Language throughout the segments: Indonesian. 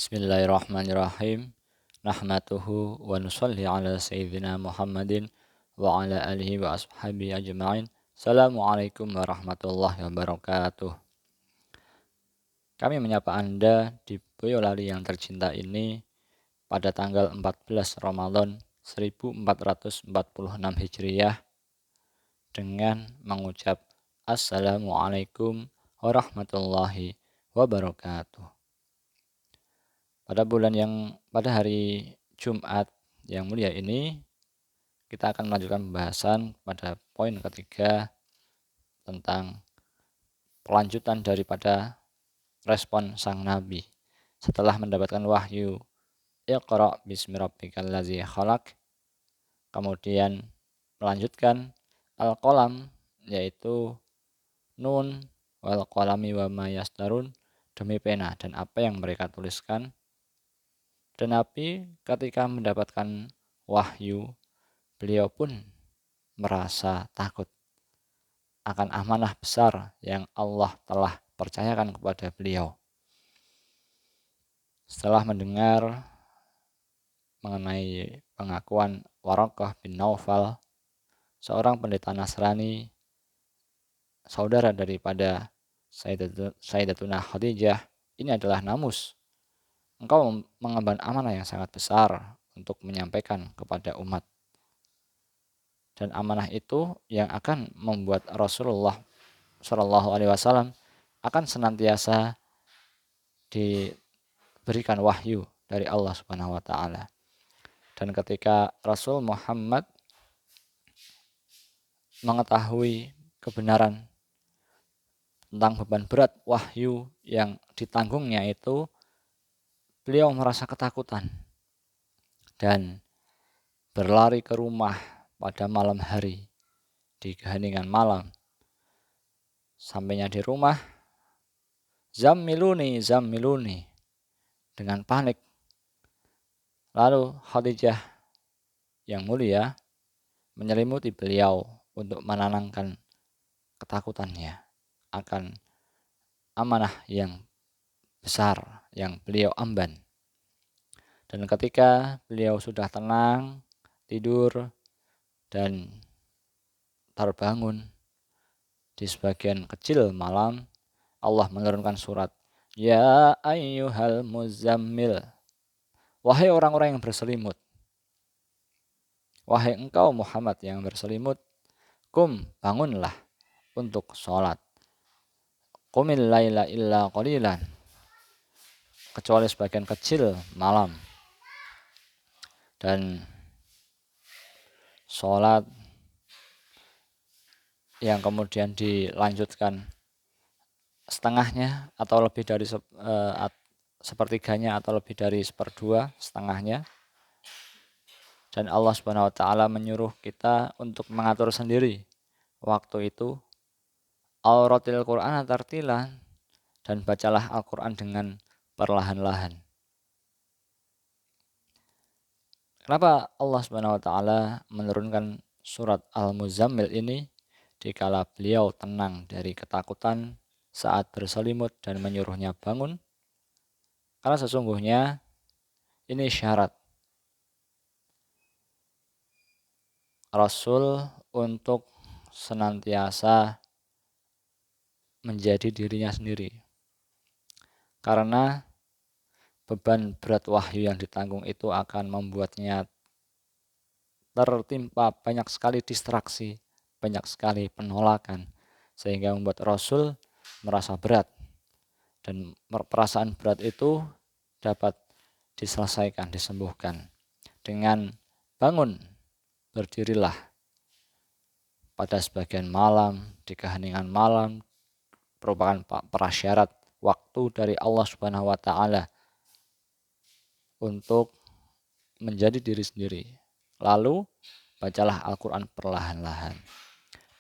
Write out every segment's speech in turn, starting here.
Bismillahirrahmanirrahim. Nahmatuhu wa nusalli ala sayyidina Muhammadin wa ala alihi wa ashabihi ajma'in. Assalamualaikum warahmatullahi wabarakatuh. Kami menyapa Anda di Boyolali yang tercinta ini pada tanggal 14 Ramadan 1446 Hijriyah dengan mengucap Assalamualaikum warahmatullahi wabarakatuh. Pada hari Jumat yang mulia ini, kita akan melanjutkan pembahasan pada poin ketiga tentang pelanjutan daripada respon sang Nabi setelah mendapatkan wahyu Iqra bismi rabbikal ladzi khalaq, kemudian melanjutkan Al-Qalam, yaitu Nun wal qalami wa ma yastarun, demi pena dan apa yang mereka tuliskan. Dan Nabi ketika mendapatkan wahyu, beliau pun merasa takut akan amanah besar yang Allah telah percayakan kepada beliau. Setelah mendengar mengenai pengakuan Waraqah bin Naufal, seorang pendeta Nasrani, saudara daripada Sayyidatuna Khadijah, ini adalah namus. Engkau mengemban amanah yang sangat besar untuk menyampaikan kepada umat. Dan amanah itu yang akan membuat Rasulullah Shallallahu Alaihi Wasallam akan senantiasa diberikan wahyu dari Allah Subhanahu Wa Taala. Dan ketika Rasul Muhammad mengetahui kebenaran tentang beban berat wahyu yang ditanggungnya itu, beliau merasa ketakutan dan berlari ke rumah pada malam hari di keheningan malam. Sampainya di rumah, zammiluni dengan panik. Lalu Khadijah yang mulia menyelimuti beliau untuk menenangkan ketakutannya akan amanah yang besar yang beliau emban. Dan ketika beliau sudah tenang, tidur dan terbangun di sebagian kecil malam, Allah menurunkan surat, Ya ayyuhal muzammil, wahai orang-orang yang berselimut, wahai engkau Muhammad yang berselimut, bangunlah untuk sholat. Qumil laila illa qalilan, kecuali sebagian kecil malam. Dan sholat yang kemudian dilanjutkan setengahnya atau lebih dari sepertiganya atau lebih dari seperdua setengahnya. Dan Allah Subhanahu Wa Taala menyuruh kita untuk mengatur sendiri waktu itu. Auratil Quran tartilan, dan bacalah Al-Quran dengan perlahan-lahan. Kenapa Allah Subhanahu Wa Taala menurunkan surat Al-Muzammil ini dikala beliau tenang dari ketakutan saat berselimut dan menyuruhnya bangun? Karena sesungguhnya ini syarat Rasul untuk senantiasa menjadi dirinya sendiri. Karena beban berat wahyu yang ditanggung itu akan membuatnya tertimpa banyak sekali distraksi, banyak sekali penolakan, sehingga membuat Rasul merasa berat. Dan perasaan berat itu dapat diselesaikan, disembuhkan dengan bangun, berdirilah pada sebagian malam, di keheningan malam, merupakan prasyarat waktu dari Allah Subhanahu Wa Taala untuk menjadi diri sendiri. Lalu bacalah Al-Quran perlahan-lahan.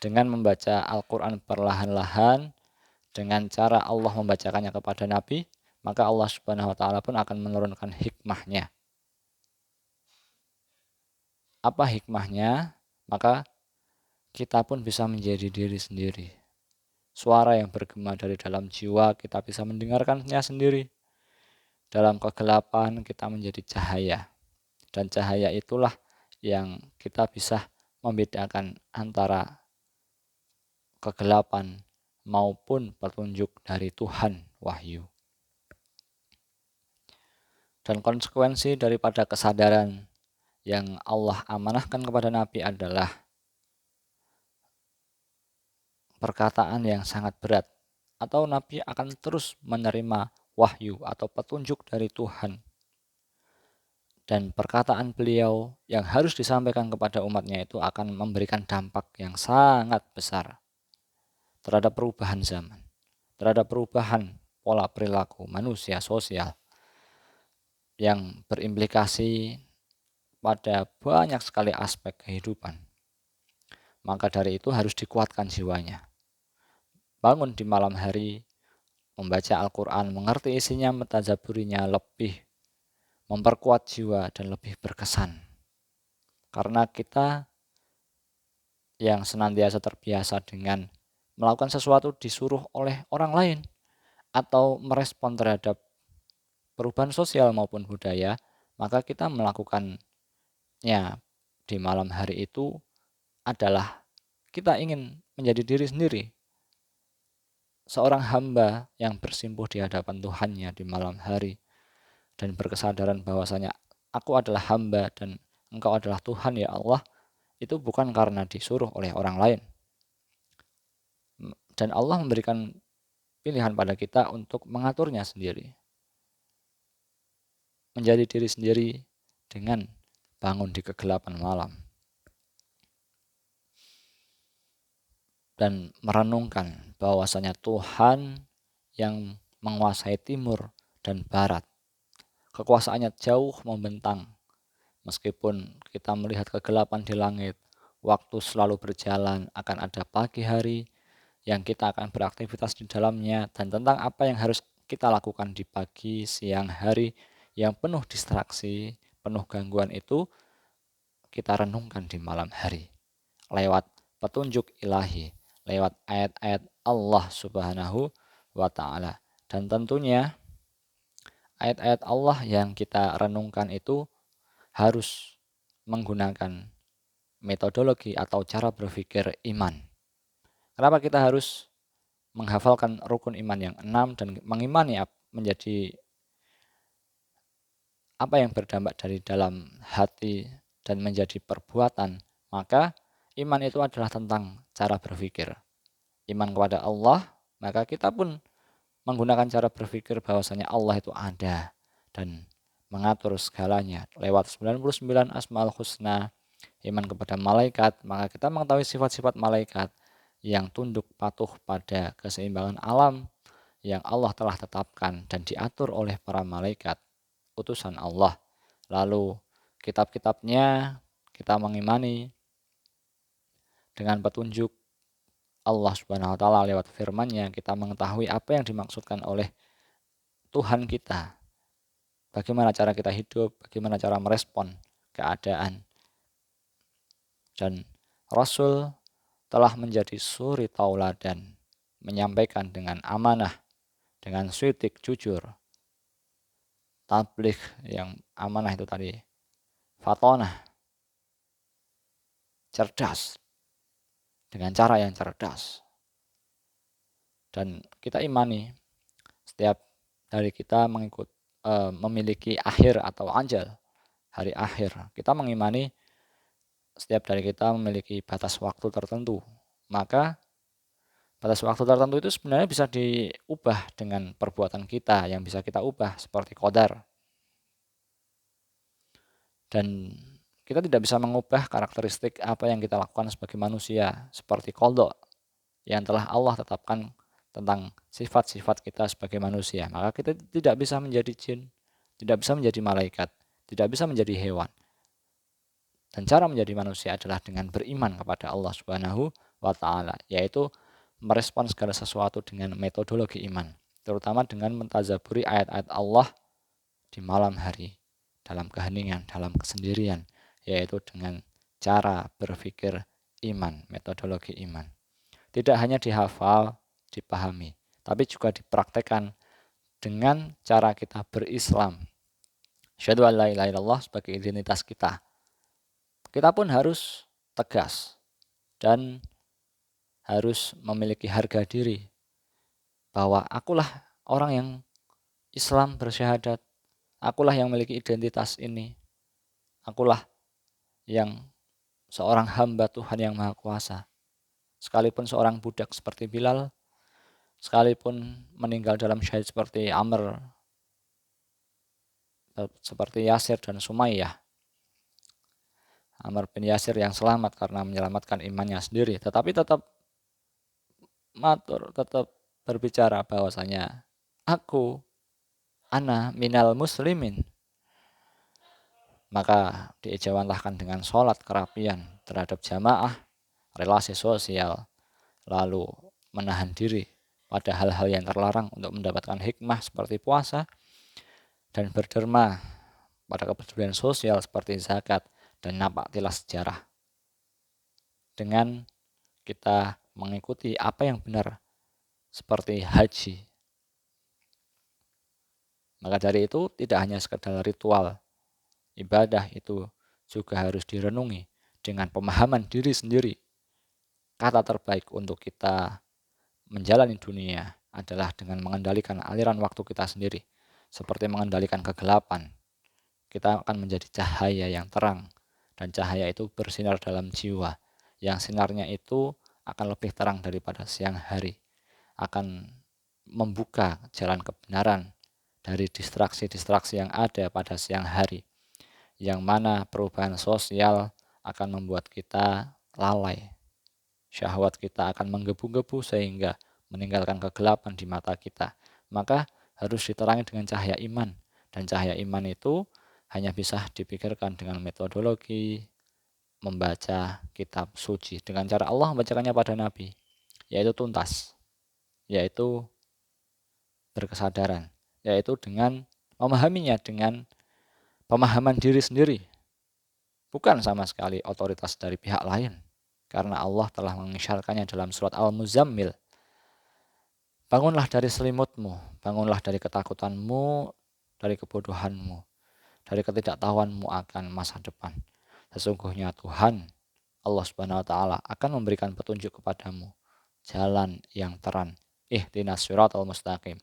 Dengan membaca Al-Quran perlahan-lahan, dengan cara Allah membacakannya kepada Nabi, maka Allah Subhanahu Wa Taala pun akan menurunkan hikmahnya. Apa hikmahnya? Maka kita pun bisa menjadi diri sendiri. Suara yang bergema dari dalam jiwa kita bisa mendengarkannya sendiri. Dalam kegelapan kita menjadi cahaya. Dan cahaya itulah yang kita bisa membedakan antara kegelapan maupun petunjuk dari Tuhan wahyu. Dan konsekuensi daripada kesadaran yang Allah amanahkan kepada Nabi adalah perkataan yang sangat berat, atau Nabi akan terus menerima wahyu atau petunjuk dari Tuhan. Dan perkataan beliau yang harus disampaikan kepada umatnya itu akan memberikan dampak yang sangat besar terhadap perubahan zaman, terhadap perubahan pola perilaku manusia sosial yang berimplikasi pada banyak sekali aspek kehidupan. Maka dari itu harus dikuatkan jiwanya. Bangun di malam hari, membaca Al-Quran, mengerti isinya, mentadaburinya lebih memperkuat jiwa dan lebih berkesan. Karena kita yang senantiasa terbiasa dengan melakukan sesuatu disuruh oleh orang lain atau merespon terhadap perubahan sosial maupun budaya, maka kita melakukannya di malam hari itu adalah kita ingin menjadi diri sendiri, seorang hamba yang bersimpuh di hadapan Tuhannya di malam hari dan berkesadaran bahwasanya aku adalah hamba dan Engkau adalah Tuhan ya Allah, itu bukan karena disuruh oleh orang lain. Dan Allah memberikan pilihan pada kita untuk mengaturnya sendiri. Menjadi diri sendiri dengan bangun di kegelapan malam. Dan merenungkan bahwasanya Tuhan yang menguasai timur dan barat. Kekuasaannya jauh membentang. Meskipun kita melihat kegelapan di langit, waktu selalu berjalan, akan ada pagi hari yang kita akan beraktivitas di dalamnya, dan tentang apa yang harus kita lakukan di pagi, siang, hari yang penuh distraksi, penuh gangguan itu kita renungkan di malam hari lewat petunjuk ilahi, lewat ayat-ayat Allah Subhanahu wa Ta'ala. Dan tentunya ayat-ayat Allah yang kita renungkan itu harus menggunakan metodologi atau cara berpikir iman. Kenapa kita harus menghafalkan rukun iman yang 6 dan mengimani menjadi apa yang berdampak dari dalam hati dan menjadi perbuatan? Maka iman itu adalah tentang cara berpikir. Iman kepada Allah, maka kita pun menggunakan cara berpikir bahwasanya Allah itu ada dan mengatur segalanya lewat 99 Asmaul Husna. Iman kepada malaikat, maka kita mengetahui sifat-sifat malaikat yang tunduk patuh pada keseimbangan alam yang Allah telah tetapkan dan diatur oleh para malaikat utusan Allah. Lalu kitab-kitabnya kita mengimani dengan petunjuk Allah Subhanahu wa Ta'ala lewat firman-Nya, kita mengetahui apa yang dimaksudkan oleh Tuhan kita. Bagaimana cara kita hidup, bagaimana cara merespon keadaan. Dan Rasul telah menjadi suri tauladan, menyampaikan dengan amanah, dengan syidik, jujur. Tabligh yang amanah itu tadi, fatonah, cerdas, dengan cara yang cerdas. Dan kita imani setiap dari kita memiliki akhir atau ajal, hari akhir. Kita mengimani setiap dari kita memiliki batas waktu tertentu. Maka batas waktu tertentu itu sebenarnya bisa diubah dengan perbuatan kita yang bisa kita ubah seperti qadar. Dan kita tidak bisa mengubah karakteristik apa yang kita lakukan sebagai manusia seperti qada yang telah Allah tetapkan tentang sifat-sifat kita sebagai manusia. Maka kita tidak bisa menjadi jin, tidak bisa menjadi malaikat, tidak bisa menjadi hewan. Dan cara menjadi manusia adalah dengan beriman kepada Allah Subhanahu wa Ta'ala, yaitu merespon segala sesuatu dengan metodologi iman, terutama dengan mentazaburi ayat-ayat Allah di malam hari, dalam keheningan, dalam kesendirian, yaitu dengan cara berpikir iman, metodologi iman. Tidak hanya dihafal, dipahami, tapi juga dipraktekkan dengan cara kita berislam. Asyhadu an la ilaha illallah sebagai identitas kita. Kita pun harus tegas dan harus memiliki harga diri bahwa akulah orang yang Islam bersyahadat, akulah yang memiliki identitas ini, akulah yang seorang hamba Tuhan yang Maha Kuasa. Sekalipun seorang budak seperti Bilal, sekalipun meninggal dalam syahid seperti Amr, seperti Yasir dan Sumayyah. Amr bin Yasir yang selamat karena menyelamatkan imannya sendiri, tetapi tetap tetap berbicara bahwasanya aku ana minal muslimin. Maka diejawantahkan dengan sholat kerapian terhadap jamaah, relasi sosial, lalu menahan diri pada hal-hal yang terlarang untuk mendapatkan hikmah seperti puasa, dan berderma pada kepedulian sosial seperti zakat dan napak tilas sejarah. Dengan kita mengikuti apa yang benar seperti haji. Maka dari itu tidak hanya sekedar ritual ibadah, itu juga harus direnungi dengan pemahaman diri sendiri. Kata terbaik untuk kita menjalani dunia adalah dengan mengendalikan aliran waktu kita sendiri. Seperti mengendalikan kegelapan. Kita akan menjadi cahaya yang terang. Dan cahaya itu bersinar dalam jiwa. Yang sinarnya itu akan lebih terang daripada siang hari. Akan membuka jalan kebenaran dari distraksi-distraksi yang ada pada siang hari. Yang mana perubahan sosial akan membuat kita lalai. Syahwat kita akan menggebu-gebu sehingga meninggalkan kegelapan di mata kita. Maka harus diterangi dengan cahaya iman. Dan cahaya iman itu hanya bisa dipikirkan dengan metodologi membaca kitab suci. Dengan cara Allah membacakannya pada Nabi. Yaitu tuntas. Yaitu berkesadaran. Yaitu dengan memahaminya dengan pemahaman diri sendiri. Bukan sama sekali otoritas dari pihak lain. Karena Allah telah mengisyaratkannya dalam surat Al-Muzammil. Bangunlah dari selimutmu, bangunlah dari ketakutanmu, dari kebodohanmu, dari ketidaktahuanmu akan masa depan. Sesungguhnya Tuhan, Allah Subhanahu wa taala akan memberikan petunjuk kepadamu, jalan yang terang. Ihdinas siratal mustaqim.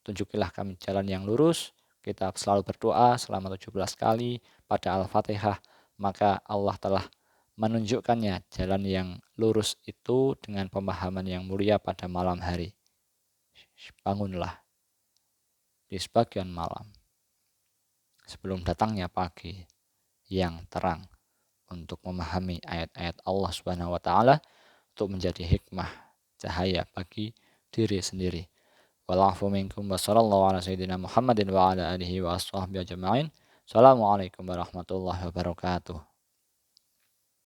Tunjukilah kami jalan yang lurus. Kita selalu berdoa selama 17 kali pada Al-Fatihah, maka Allah telah menunjukkannya jalan yang lurus itu dengan pemahaman yang mulia pada malam hari. Bangunlah di sebagian malam sebelum datangnya pagi yang terang untuk memahami ayat-ayat Allah Subhanahu wa taala untuk menjadi hikmah cahaya bagi diri sendiri. Wallahu minkum wa sallallahu ala sayyidina Muhammadin wa ala alihi wa ashabihi ajma'in. Assalamualaikum warahmatullahi wabarakatuh.